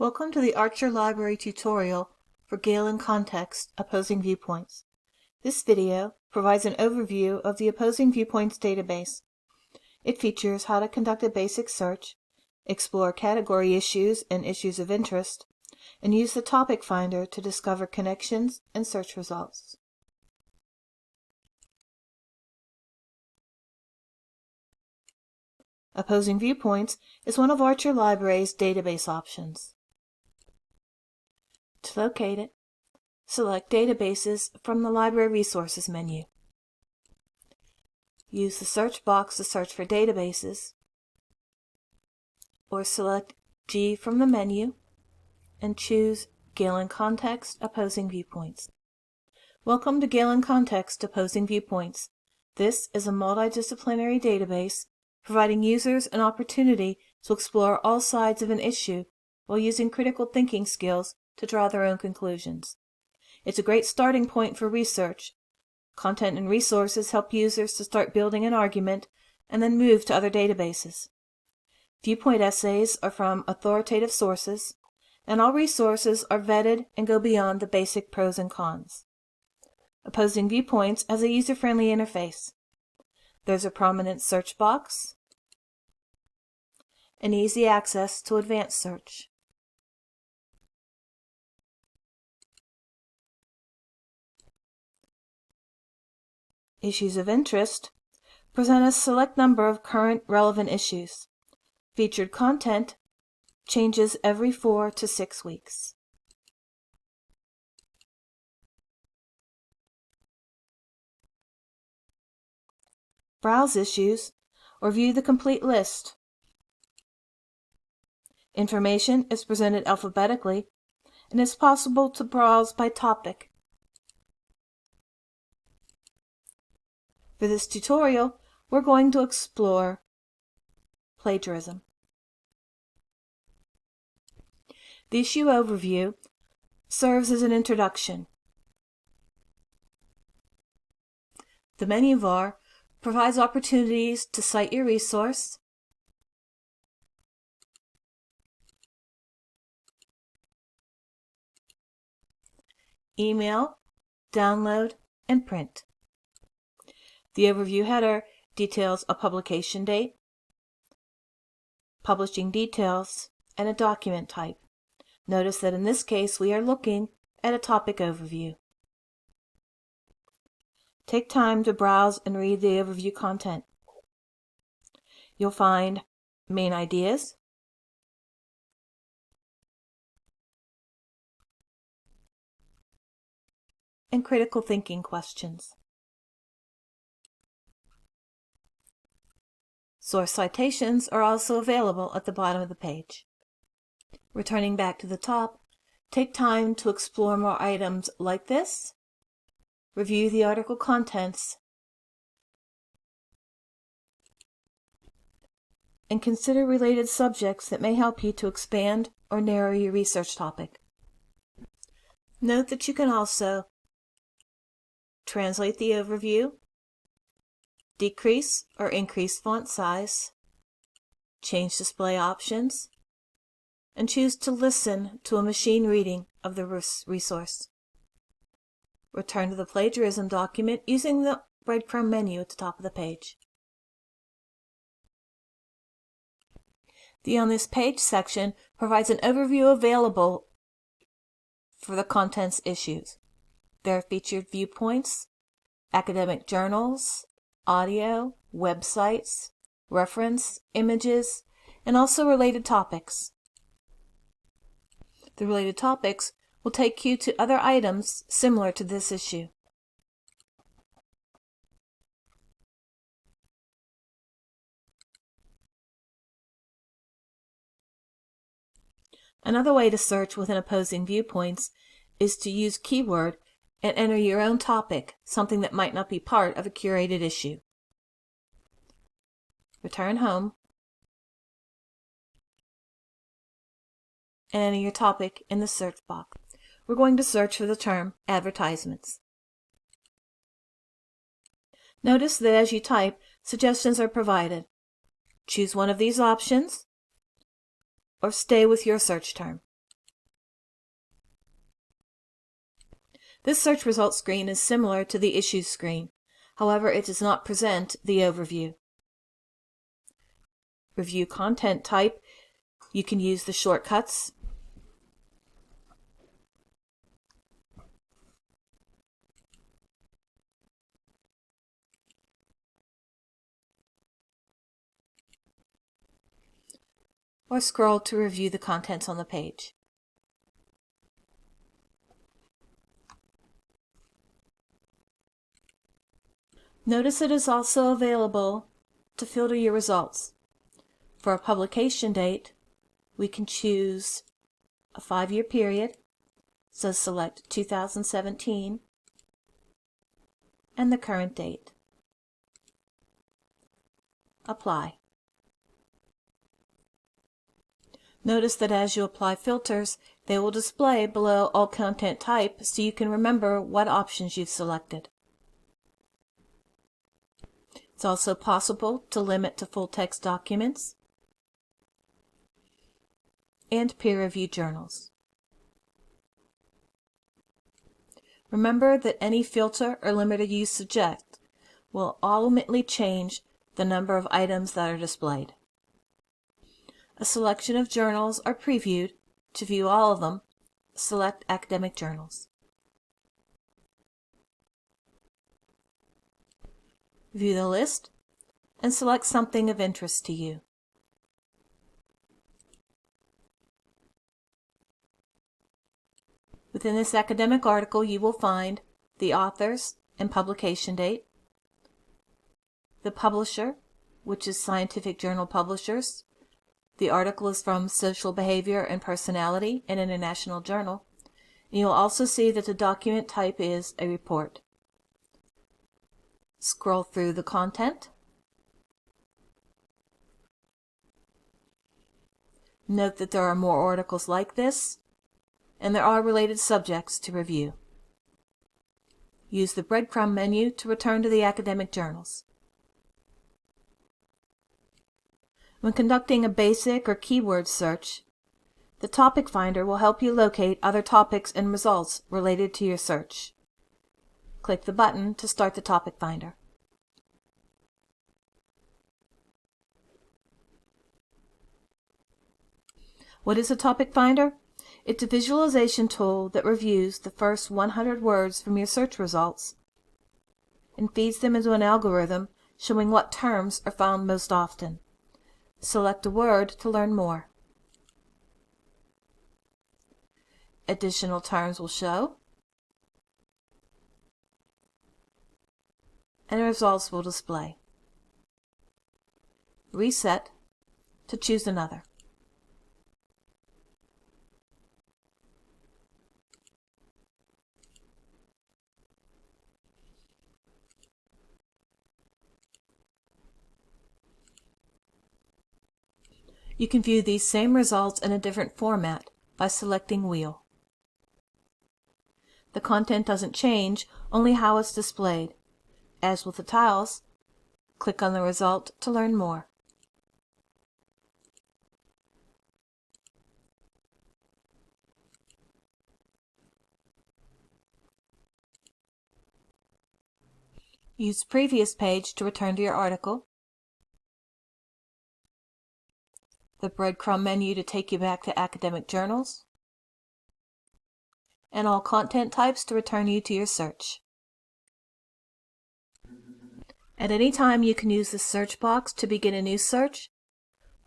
Welcome to the Archer Library tutorial for Galen Context Opposing Viewpoints. This video provides an overview of the Opposing Viewpoints database. It features how to conduct a basic search, explore category issues and issues of interest, and use the topic finder to discover connections and search results. Opposing Viewpoints is one of Archer Library's database options. To locate it, select Databases from the Library Resources menu. Use the search box to search for databases, or select G from the menu and choose Galen Context Opposing Viewpoints. Welcome to Galen Context Opposing Viewpoints. This is a multidisciplinary database providing users an opportunity to explore all sides of an issue while using critical thinking skills to draw their own conclusions. It's a great starting point for research. Content and resources help users to start building an argument and then move to other databases. Viewpoint essays are from authoritative sources, and all resources are vetted and go beyond the basic pros and cons. Opposing Viewpoints has a user-friendly interface. There's a prominent search box and easy access to advanced search. Issues of interest present a select number of current relevant issues. Featured content changes every 4 to 6 weeks. Browse issues or view the complete list. Information is presented alphabetically and it's possible to browse by topic. For this tutorial, we're going to explore plagiarism. The issue overview serves as an introduction. The menu bar provides opportunities to cite your resource, email, download, and print. The overview header details a publication date, publishing details, and a document type. Notice that in this case we are looking at a topic overview. Take time to browse and read the overview content. You'll find main ideas, and critical thinking questions. Source citations are also available at the bottom of the page. Returning back to the top, take time to explore more items like this, review the article contents, and consider related subjects that may help you to expand or narrow your research topic. Note that you can also translate the overview, decrease or increase font size, change display options, and choose to listen to a machine reading of the resource. Return to the plagiarism document using the breadcrumb menu at the top of the page. The On This Page section provides an overview available for the contents issues. There are featured viewpoints, academic journals, audio, websites, reference, images, and also related topics. The related topics will take you to other items similar to this issue. Another way to search within Opposing Viewpoints is to use keyword and enter your own topic, something that might not be part of a curated issue. Return home and enter your topic in the search box. We're going to search for the term advertisements. Notice that as you type, suggestions are provided. Choose one of these options or stay with your search term. This search results screen is similar to the Issues screen. However, it does not present the overview. Review content type. You can use the shortcuts or scroll to review the contents on the page. Notice it is also available to filter your results. For a publication date, we can choose a 5-year period, so select 2017 and the current date. Apply. Notice that as you apply filters, they will display below all content type so you can remember what options you've selected. It's also possible to limit to full-text documents and peer-reviewed journals. Remember that any filter or limited use subject will ultimately change the number of items that are displayed. A selection of journals are previewed. To view all of them, select Academic Journals. View the list and select something of interest to you. Within this academic article, you will find the authors and publication date, the publisher, which is Scientific Journal Publishers. The article is from Social Behavior and Personality, an international journal. And you'll also see that the document type is a report. Scroll through the content. Note that there are more articles like this, and there are related subjects to review. Use the breadcrumb menu to return to the academic journals. When conducting a basic or keyword search, the topic finder will help you locate other topics and results related to your search. Click the button to start the topic finder. What is a topic finder? It's a visualization tool that reviews the first 100 words from your search results and feeds them into an algorithm showing what terms are found most often. Select a word to learn more. Additional terms will show, and the results will display. Reset to choose another. You can view these same results in a different format by selecting Wheel. The content doesn't change, only how it's displayed. As with the tiles, click on the result to learn more. Use Previous Page to return to your article, the breadcrumb menu to take you back to academic journals, and all content types to return you to your search. At any time, you can use the search box to begin a new search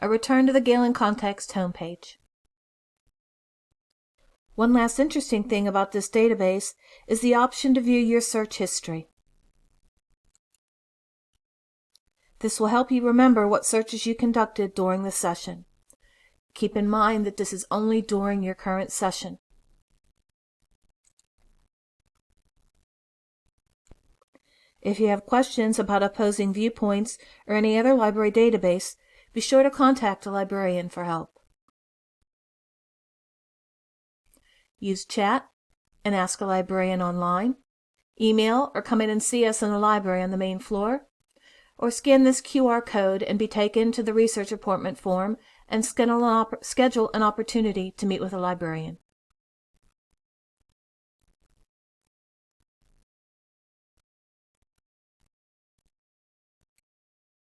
or return to the Galen Context homepage. One last interesting thing about this database is the option to view your search history. This will help you remember what searches you conducted during the session. Keep in mind that this is only during your current session. If you have questions about Opposing Viewpoints or any other library database, be sure to contact a librarian for help. Use chat and ask a librarian online, email or come in and see us in the library on the main floor, or scan this QR code and be taken to the research appointment form and schedule an opportunity to meet with a librarian.